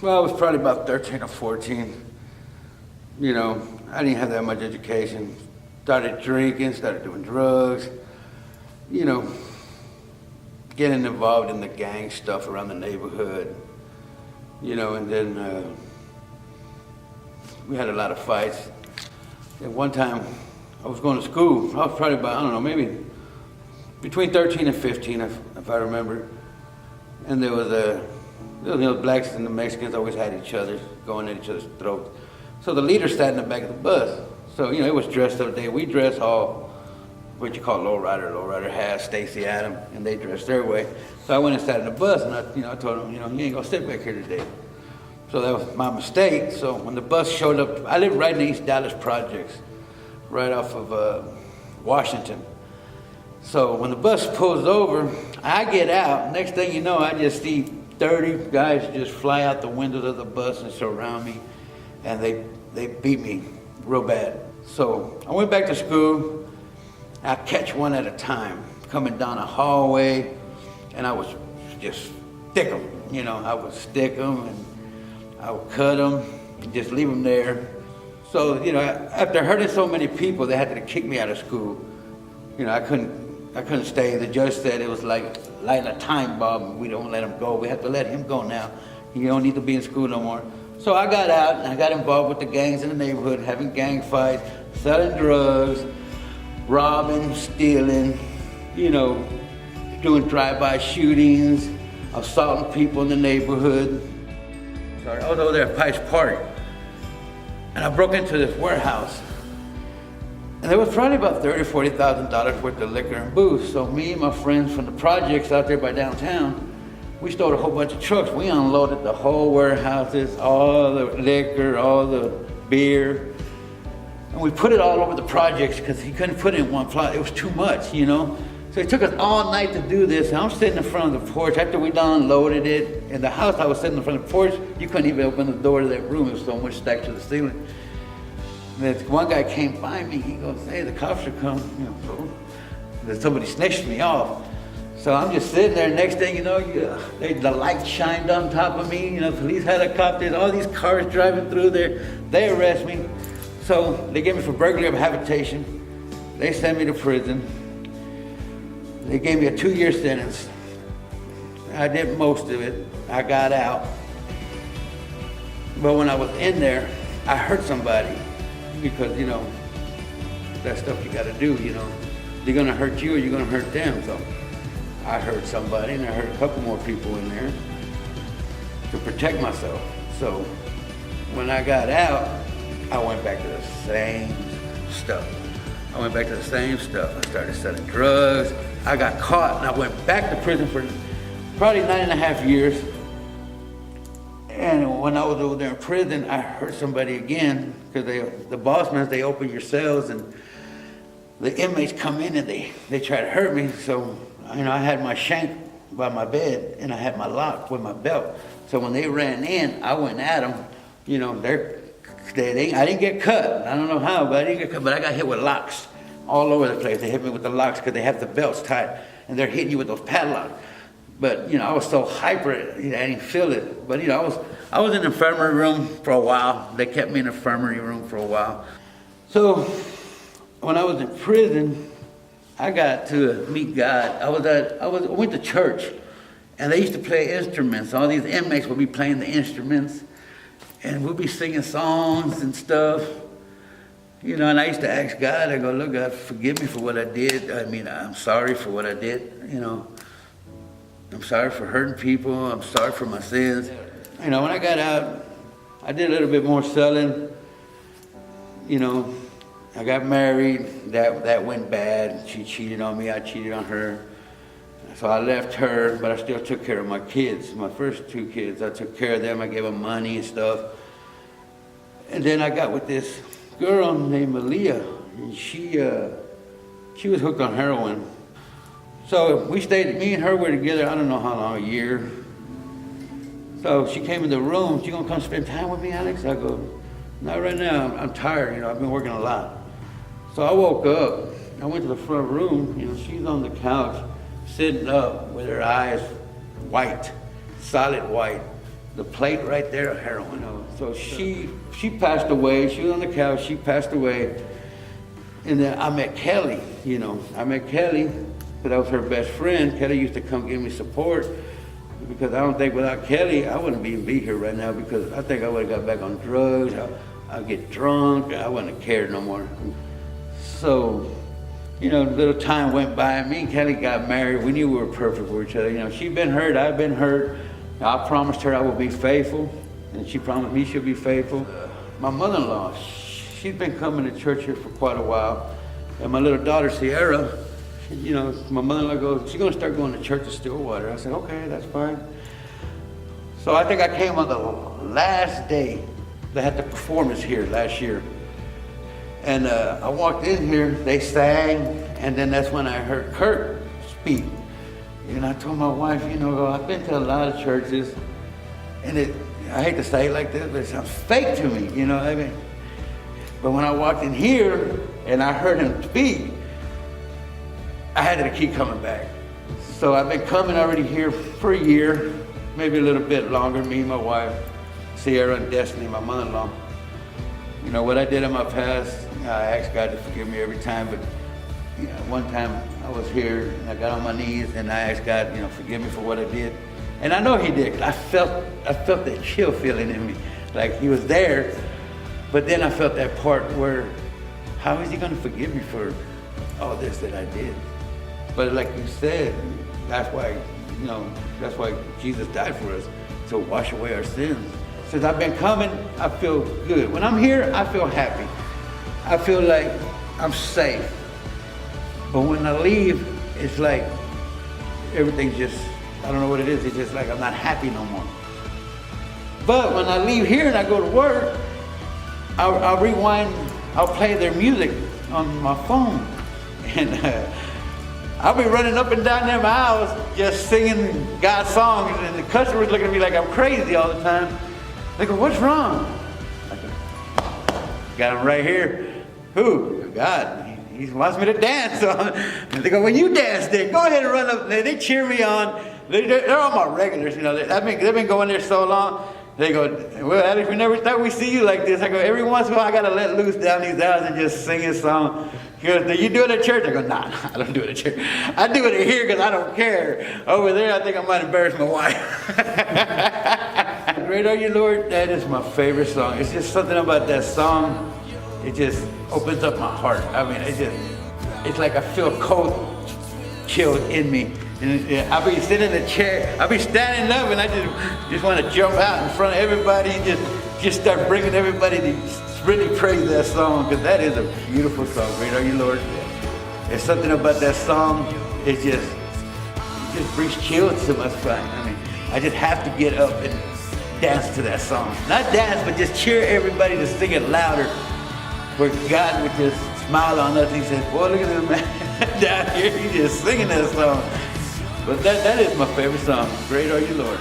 Well, I was probably about 13 or 14. You know, I didn't have that much education. Started drinking, started doing drugs, you know, getting involved in the gang stuff around the neighborhood, you know, and then we had a lot of fights. At one time, I was going to school. I was probably about, I don't know, maybe between 13 and 15, if I remember. And there was blacks and the Mexicans always had each other, going at each other's throats. So the leader sat in the back of the bus. So, you know, it was dressed up day. We dressed all what you call lowrider hats, Stacy Adams, and they dressed their way. So I went and sat in the bus, and I told them, you ain't gonna sit back here today. So that was my mistake. So when the bus showed up, I lived right in the East Dallas projects, right off of Washington. So when the bus pulls over, I get out. Next thing you know, I just see 30 guys just fly out the windows of the bus and surround me, and they beat me real bad. So I went back to school. I catch one at a time, coming down a hallway, and I was just stick them. You know, I would stick them, and I would cut them, and just leave them there. So, you know, after hurting so many people, they had to kick me out of school. You know, I couldn't stay. The judge said it was like lighting a time bomb. We don't let him go. We have to let him go now. You don't need to be in school no more. So I got out, and I got involved with the gangs in the neighborhood, having gang fights, selling drugs, robbing, stealing, you know, doing drive-by shootings, assaulting people in the neighborhood. Sorry, I was over there at Pike's Park, and I broke into this warehouse, and there was probably about $30,000 or $40,000 worth of liquor and booze. So me and my friends from the projects out there by downtown, we stole a whole bunch of trucks. We unloaded the whole warehouses, all the liquor, all the beer. And we put it all over the projects because he couldn't put it in one plot. It was too much, you know? So it took us all night to do this. And I'm sitting in front of the porch after we done unloaded it. In the house, I was sitting in front of the porch. You couldn't even open the door to that room. It was so much stacked to the ceiling. And then one guy came by me. He goes, hey, the cops are coming. You know, so then somebody snitched me off. So I'm just sitting there. Next thing you know, the light shined on top of me. You know, police helicopters, all these cars driving through there. They arrest me. So they gave me for burglary of habitation. They sent me to prison. They gave me a 2-year sentence. I did most of it. I got out. But when I was in there, I hurt somebody because, you know, that stuff you gotta do, you know. They're gonna hurt you or you're gonna hurt them. So I hurt somebody, and I hurt a couple more people in there to protect myself. So when I got out, I went back to the same stuff. I started selling drugs. I got caught, and I went back to prison for probably 9.5 years. And when I was over there in prison, I hurt somebody again, because the boss man, they open your cells, and the inmates come in and they try to hurt me. So, you know, I had my shank by my bed, and I had my lock with my belt. So when they ran in, I went at them. You know, I didn't get cut. I don't know how, but I didn't get cut. But I got hit with locks all over the place. They hit me with the locks because they have the belts tied, and they're hitting you with those padlocks. But, you know, I was so hyper, you know, I didn't feel it. But, you know, I was in the infirmary room for a while. They kept me in the infirmary room for a while. So when I was in prison, I got to meet God. I went to church, and they used to play instruments. All these inmates would be playing the instruments, and we'd be singing songs and stuff. You know, and I used to ask God, I go, look, God, forgive me for what I did. I mean, I'm sorry for what I did, you know. I'm sorry for hurting people. I'm sorry for my sins. You know, when I got out, I did a little bit more selling. You know, I got married. That went bad. She cheated on me. I cheated on her. So I left her, but I still took care of my kids, my first 2 kids. I took care of them. I gave them money and stuff. And then I got with this girl named Malia. And she was hooked on heroin. So we stayed, me and her were together, I don't know how long, a year. So she came in the room, "You gonna come spend time with me, Alex?" I go, "Not right now, I'm tired, you know, I've been working a lot." So I woke up, I went to the front room, you know, she's on the couch, sitting up with her eyes white, solid white, the plate right there of heroin. So she passed away. She was on the couch. She passed away. And then I met Kelly, I met Kelly because I was her best friend. Kelly used to come give me support because I don't think without Kelly, I wouldn't even be here right now because I think I would have got back on drugs. I'd get drunk. I wouldn't have cared no more. So, a little time went by. Me and Kelly got married. We knew we were perfect for each other. She'd been hurt. I've been hurt. I promised her I would be faithful, and she promised me she'll be faithful. My mother-in-law, she's been coming to church here for quite a while. And my little daughter, Sierra, my mother-in-law goes, she's going to start going to church in Stillwater. I said, okay, that's fine. So I think I came on the last day they had the performance here last year. And I walked in here, they sang, and then that's when I heard Kurt speak. And I told my wife, I've been to a lot of churches, and I hate to say it like this, but it sounds fake to me, But when I walked in here and I heard him speak, I had to keep coming back. So I've been coming already here for a year, maybe a little bit longer, me and my wife, Sierra and Destiny, my mother-in-law. What I did in my past, I asked God to forgive me every time, but one time I was here and I got on my knees and I asked God, forgive me for what I did. And I know he did, 'cause I felt that chill feeling in me, like he was there. But then I felt that part where, how is he going to forgive me for all this that I did? But like you said, that's why Jesus died for us, to wash away our sins. Since I've been coming, I feel good. When I'm here, I feel happy. I feel like I'm safe. But when I leave, it's like everything's just, I don't know what it is. It's just like I'm not happy no more. But when I leave here and I go to work, I'll rewind, I'll play their music on my phone. And I'll be running up and down them aisles just singing God's songs. And the customers looking at me like I'm crazy all the time. They go, what's wrong? I go, got him right here. Who? God. He wants me to dance. And they go, well, you dance then. Go ahead and run up there. They cheer me on. They're all my regulars. They've been going there so long. They go, well, Alex, we never thought we'd see you like this. I go, every once in a while, I got to let loose down these aisles and just sing a song. He goes, do you do it at church? I go, nah, I don't do it at church. I do it here because I don't care. Over there, I think I might embarrass my wife. Great Are You, Lord? That is my favorite song. It's just something about that song. It just opens up my heart. I mean, it's like I feel cold chilled in me. And I'll be sitting in a chair, I'll be standing up and I just want to jump out in front of everybody and just start bringing everybody to really praise that song, because that is a beautiful song. Great Are You, Lord. There's something about that song, it just brings chills to my spine. I mean, I just have to get up and dance to that song. Not dance, but just cheer everybody to sing it louder, where God would just smile on us. He said, boy, look at this man down here, he's just singing that song. But that is my favorite song, Great Are You, Lord.